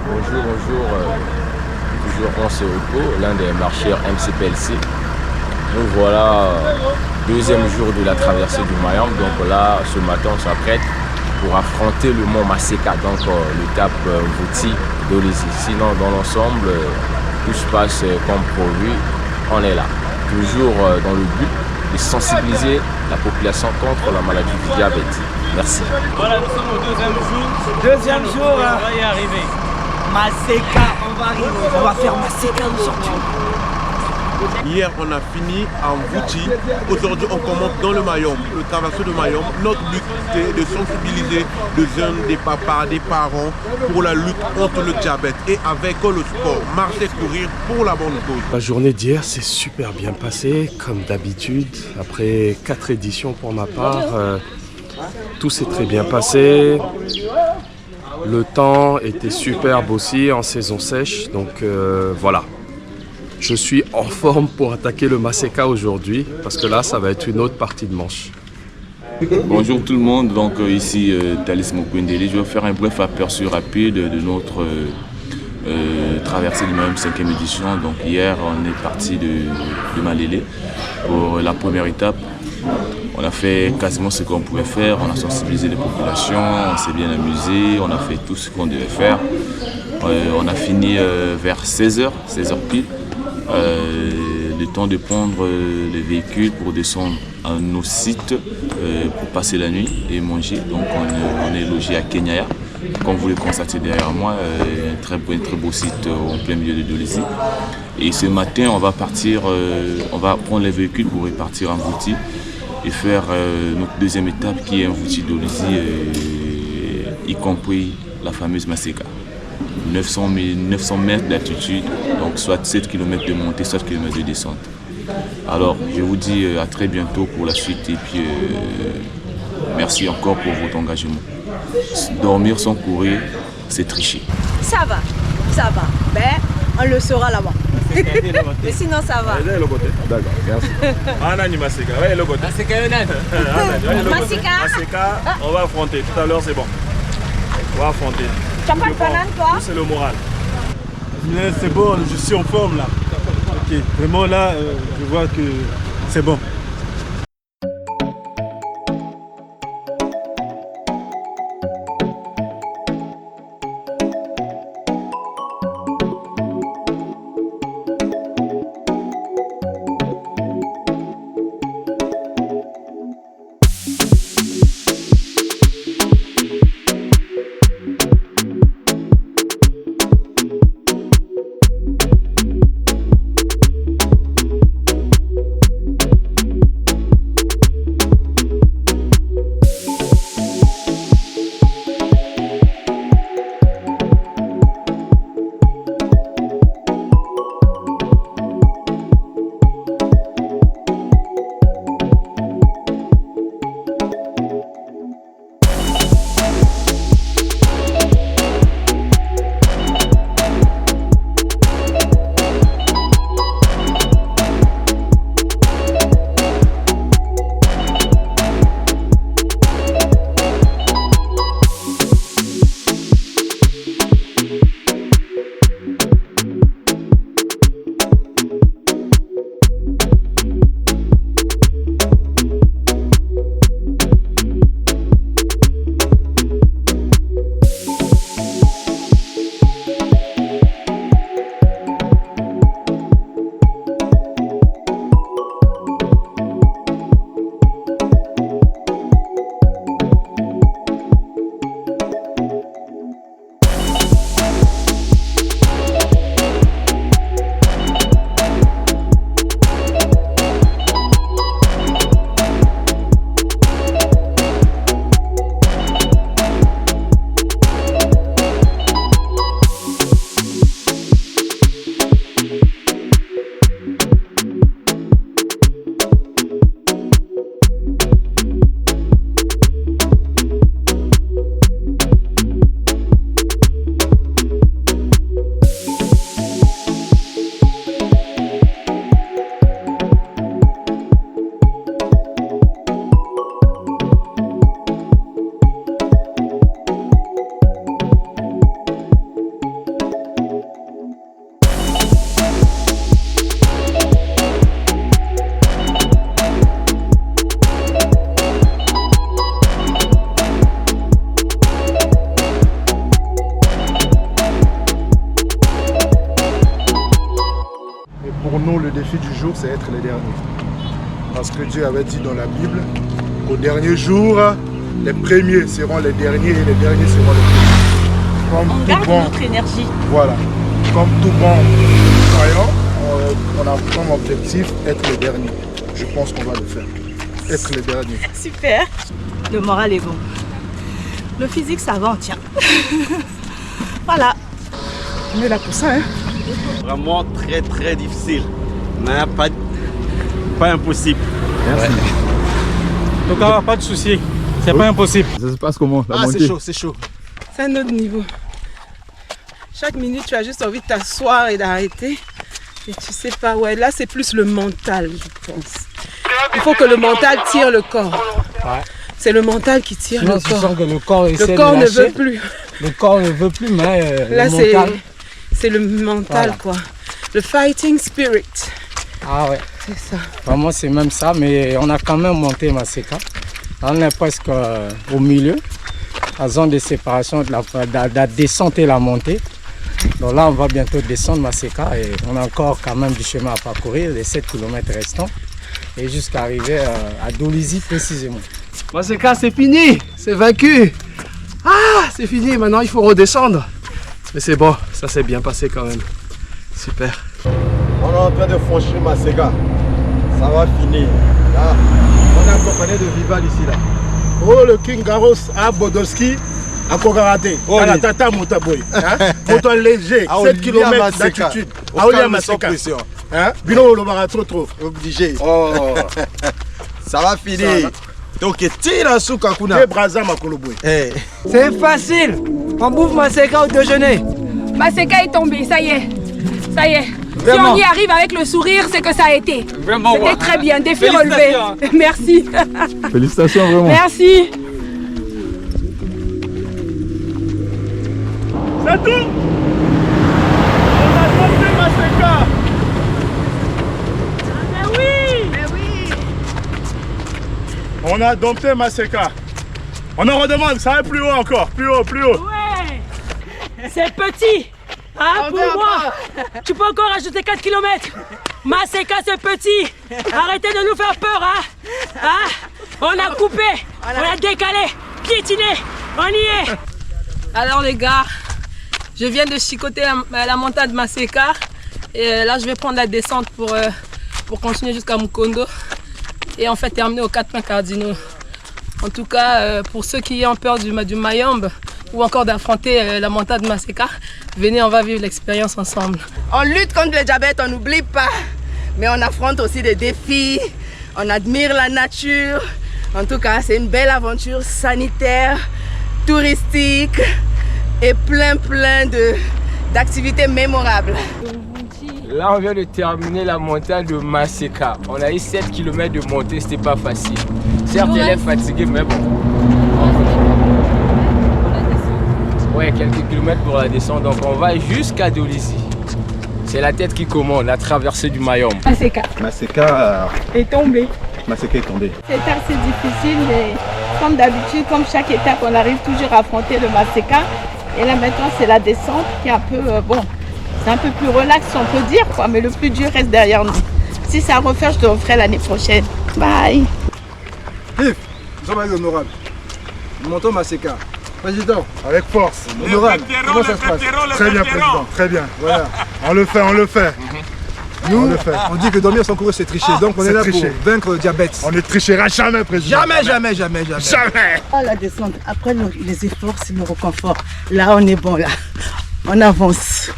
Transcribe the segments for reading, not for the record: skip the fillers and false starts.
Bonjour, bonjour. Toujours on se repos, l'un des marcheurs MCPLC. Nous voilà, deuxième jour de la traversée du Mayombe. Donc là, ce matin, on s'apprête pour affronter le mont Masséka, donc l'étape Mvouti d'Olézi. Sinon, dans l'ensemble, tout se passe comme prévu. On est là, toujours dans le but de sensibiliser la population contre la maladie du diabète. Merci. Voilà, nous sommes au deuxième jour. Deuxième jour, On va y arriver. Masséka, on va arriver. On va faire Masséka aujourd'hui. Hier, on a fini en Mvouti. Aujourd'hui, on commence dans le Mayombe, le traversée de Mayombe. Notre but, c'est de sensibiliser les jeunes, des papas, des parents pour la lutte contre le diabète et avec le sport, marcher, courir pour la bonne cause. La journée d'hier s'est super bien passée, comme d'habitude. Après 4 éditions pour ma part, tout s'est très bien passé. Le temps était superbe aussi en saison sèche, donc voilà. Je suis en forme pour attaquer le Masséka aujourd'hui, parce que là, ça va être une autre partie de manche. Bonjour tout le monde, donc ici Thalis Mokwendeli. Je vais faire un bref aperçu rapide de notre traversée du Mayombe 5e édition. Donc hier, on est parti de Malélé pour la première étape. On a fait quasiment ce qu'on pouvait faire, on a sensibilisé les populations, on s'est bien amusé, on a fait tout ce qu'on devait faire. On a fini vers 16h pile. Le temps de prendre les véhicules pour descendre à nos sites pour passer la nuit et manger. Donc on est logé à Kenyaya, comme vous le constatez derrière moi, un très beau site en plein milieu de Dolézi. Et ce matin on va partir, on va prendre les véhicules pour repartir en Mvouti et faire notre deuxième étape qui est Mvouti Dolézi, y compris la fameuse Masséka. 900 mètres d'altitude, donc soit 7 km de montée, 7 km de descente. Alors, je vous dis à très bientôt pour la suite et puis merci encore pour votre engagement. Dormir sans courir, c'est tricher. Ça va. Ben, on le saura là-bas. Mais sinon, ça va. D'accord, merci. Masséka, on va affronter. Tout à l'heure, c'est bon. On va affronter. Tu n'as pas de banane, toi? C'est le moral. C'est bon, je suis en forme là. Ok, vraiment là, je vois que c'est bon. pour nous, le défi du jour, c'est être les derniers. Parce que Dieu avait dit dans la Bible qu'au dernier jour, les premiers seront les derniers et les derniers seront les premiers. On garde notre énergie. Voilà. Comme tout bon croyant, on a comme objectif être les derniers. Je pense qu'on va le faire. Être les derniers. Super. Le moral est bon. Le physique, ça va, on tient. Voilà. On est là pour ça, hein? Vraiment très très difficile, mais pas impossible. Merci. Donc pas de souci, c'est pas impossible. Ça se passe comment la montée? C'est chaud, c'est chaud. C'est un autre niveau. Chaque minute, tu as juste envie de t'asseoir et d'arrêter. Et tu sais pas, ouais, là c'est plus le mental, je pense. Il faut que le mental tire le corps. Ouais. C'est le mental qui tire sinon, le corps. Sens que le corps essaie le corps de ne lâcher. veut plus. Le corps ne veut plus, mais là, le mental... c'est le mental, voilà. quoi. Le fighting spirit. Ah ouais. C'est ça. Vraiment, c'est même ça, mais on a quand même monté Maseka. On est presque au milieu, la zone de séparation de la descente et la montée. Donc là, on va bientôt descendre Maseka et on a encore quand même du chemin à parcourir, les 7 km restants, et jusqu'à arriver à Dolisie précisément. Maseka, c'est fini, c'est vaincu. Ah, c'est fini, maintenant il faut redescendre. Mais c'est bon, ça s'est bien passé quand même. Super. On est en train de franchir Maseka. Ça va finir. Là, on est accompagné de Vival ici. Là. Oh, le King Garros à Bodoski, à Kogarate. Oh, à la Tata Moutaboy. Moto léger, 7 km d'altitude. À Olia Maseka. Bilo, le bara trop. Obligé. Oh, ça va finir. Donc, tire à Soukakuna. C'est facile. On bouffe Maseka au déjeuner. Maseka est tombé, ça y est. Ça y est. Vraiment. Si on y arrive avec le sourire, c'est que ça a été. Vraiment. C'était très bien, défi relevé. Merci. Félicitations vraiment. Merci. C'est tout. On a monté Maseka. On a dompté Maseka. On en redemande, ça va plus haut encore, plus haut. Ouais. C'est petit. Hein, pour moi. Tu peux encore ajouter 4 km. Maseka, c'est petit. Arrêtez de nous faire peur. Hein. On a coupé, on a décalé, piétiné. On y est. Alors les gars, je viens de chicoter la montagne de Maseka. Et là, je vais prendre la descente pour continuer jusqu'à Mukondo. Et en fait terminer aux 4 points cardinaux. En tout cas, pour ceux qui ont peur du Mayombe ou encore d'affronter la montagne de Maseka, venez, on va vivre l'expérience ensemble. On lutte contre le diabète, on n'oublie pas. Mais on affronte aussi des défis, on admire la nature. En tout cas, c'est une belle aventure sanitaire, touristique et plein d'activités mémorables. Là, on vient de terminer la montagne de Maseka. On a eu 7 km de montée, c'était pas facile. Certes, elle est fatiguée, mais bon. Ouais, quelques kilomètres pour la descente. Donc, on va jusqu'à Dolisie. C'est la tête qui commande, la traversée du Mayombe. Maseka est tombé. Maseka est tombé. C'est assez difficile, mais comme d'habitude, comme chaque étape, on arrive toujours à affronter le Maseka. Et là, maintenant, c'est la descente qui est un peu, c'est un peu plus relax, on peut dire, quoi, mais le plus dur reste derrière nous. Si c'est à refaire, je te referai l'année prochaine. Bye. Yves, nous sommes honorables. Nous montons Maseka. Président, avec force, honorable. Comment ça se passe? Très bien, président, très bien. Voilà. On le fait. Nous, on dit que dormir sans courir, c'est tricher. Donc on est là pour vaincre le diabète. On ne trichera jamais, président. Jamais. Oh, la descente, après les efforts, c'est le reconfort. Là, on est bon, là. On avance.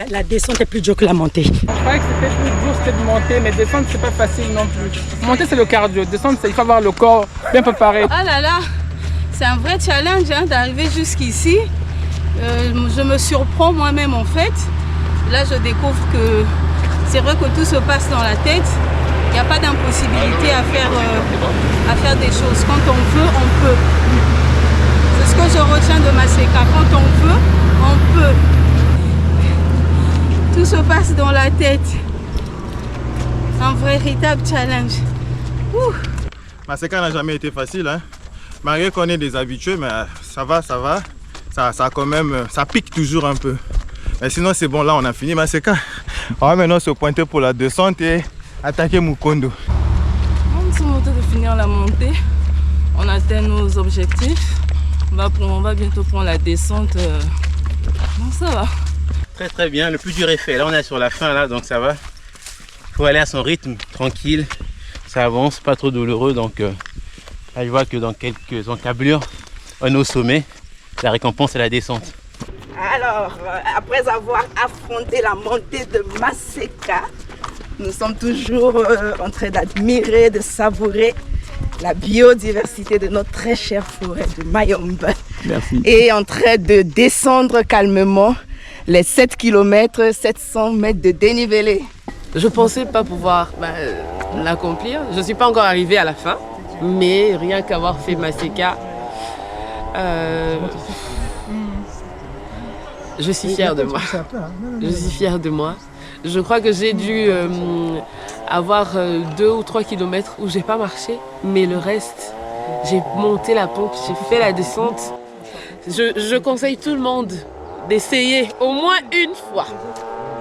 la descente est plus dure que la montée. Je croyais que c'était plus dur, c'était de monter, mais descendre, c'est pas facile non plus. Monter, c'est le cardio. Descendre, il faut avoir le corps bien préparé. Ah là là, c'est un vrai challenge hein, d'arriver jusqu'ici. Je me surprends moi-même en fait. Là, je découvre que c'est vrai que tout se passe dans la tête. Il n'y a pas d'impossibilité à faire des choses. Quand on veut, on peut. C'est ce que je retiens de Maseka. Quand on veut, on peut. Tout se passe dans la tête. Un véritable challenge. Ouh. Maseka n'a jamais été facile. Hein. Malgré qu'on est des habitués, mais ça va. Ça quand même, ça pique toujours un peu. Mais sinon c'est bon, là on a fini Maseka. On va maintenant se pointer pour la descente et attaquer Mukondo. On est en train de finir la montée. On atteint nos objectifs. On va bientôt prendre la descente. Bon, ça va. Très bien, le plus dur est fait. Là on est sur la fin là, donc ça va. Il faut aller à son rythme, tranquille. Ça avance, pas trop douloureux. Donc là je vois que dans quelques encablures, on est au sommet. La récompense est la descente. Alors, après avoir affronté la montée de Maseka, nous sommes toujours en train d'admirer, de savourer la biodiversité de notre très chère forêt de Mayombe. Merci. Et en train de descendre calmement les 7 km, 700 mètres de dénivelé. Je ne pensais pas pouvoir l'accomplir. Je ne suis pas encore arrivée à la fin, mais rien qu'avoir fait Maseka, je suis fière de moi. Je suis fière de moi. Je crois que j'ai dû avoir 2 ou 3 kilomètres où j'ai pas marché, mais le reste, j'ai monté la pente, j'ai fait la descente. Je conseille tout le monde d'essayer au moins une fois.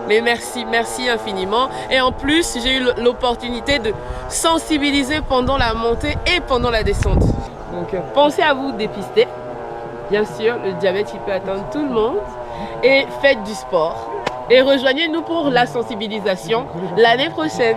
Mais merci infiniment. Et en plus, j'ai eu l'opportunité de sensibiliser pendant la montée et pendant la descente. Donc pensez à vous dépister. Bien sûr, le diabète, il peut atteindre tout le monde. Et faites du sport. Et rejoignez-nous pour la sensibilisation l'année prochaine.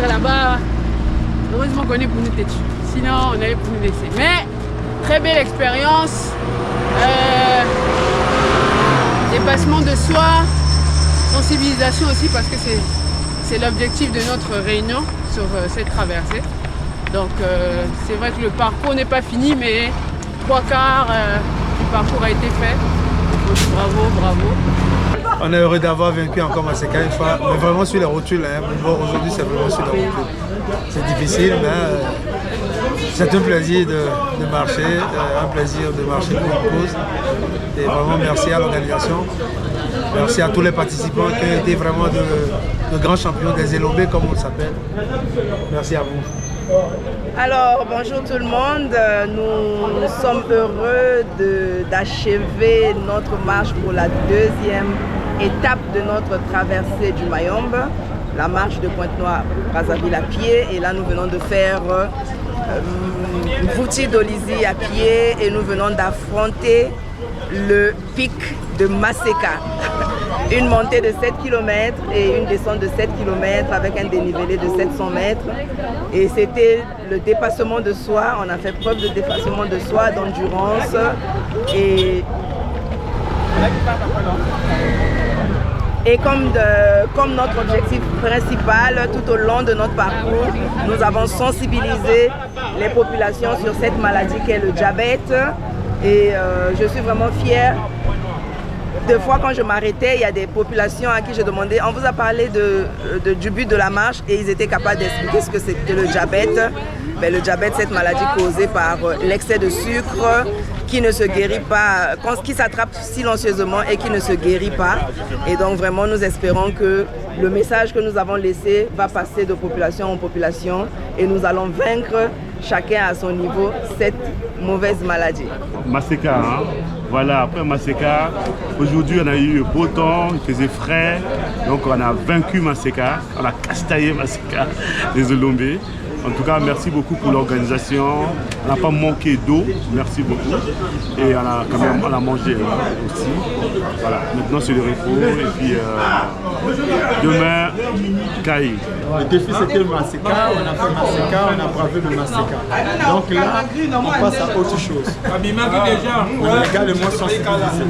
Là-bas, heureusement qu'on est pour nous têtus. Sinon, on allait pour nous laisser. Mais, très belle expérience. Dépassement de soi, sensibilisation aussi, parce que c'est l'objectif de notre réunion sur cette traversée. Donc, c'est vrai que le parcours n'est pas fini, mais 3/4 du parcours a été fait. Donc, bravo. On est heureux d'avoir vaincu encore Maseka une fois, mais vraiment sur les rotules. Hein. Bon, aujourd'hui, c'est vraiment sur les rotules. C'est difficile, mais C'est un plaisir de marcher, un plaisir de marcher pour une cause. Et vraiment merci à l'organisation, merci à tous les participants qui ont été vraiment de grands champions des Elobé comme on s'appelle. Merci à vous. Alors bonjour tout le monde, nous sommes heureux d'achever notre marche pour la deuxième étape de notre traversée du Mayombe, la marche de Pointe-Noire-Brazzaville à pied. Et là nous venons de faire Mvouti d'Olizi à pied et nous venons d'affronter le pic de Maseka. Une montée de 7 km et une descente de 7 km avec un dénivelé de 700 mètres. Et c'était le dépassement de soi, on a fait preuve de dépassement de soi, d'endurance. Et comme notre objectif principal tout au long de notre parcours, nous avons sensibilisé les populations sur cette maladie qu'est le diabète. Et je suis vraiment fière. Deux fois quand je m'arrêtais, il y a des populations à qui je demandais, on vous a parlé du but de la marche et ils étaient capables d'expliquer ce que c'était le diabète. Mais le diabète, cette maladie causée par l'excès de sucre, qui ne se guérit pas, qui s'attrape silencieusement et qui ne se guérit pas. Et donc vraiment nous espérons que le message que nous avons laissé va passer de population en population et nous allons vaincre chacun à son niveau cette mauvaise maladie. Maseka, hein? Voilà, après Maseka, aujourd'hui on a eu beau temps, il faisait frais, donc on a vaincu Maseka, on a castaillé Maseka des Olombé. En tout cas, merci beaucoup pour l'organisation. On n'a pas manqué d'eau, merci beaucoup. Et on a mangé aussi. Voilà, maintenant c'est le repos. Et puis demain, Kaï. Le défi c'était le Maseka, on a fait Maseka, on a bravé le Maseka. Donc là, on passe à autre chose. Les gars, les mois sont sensibilisés.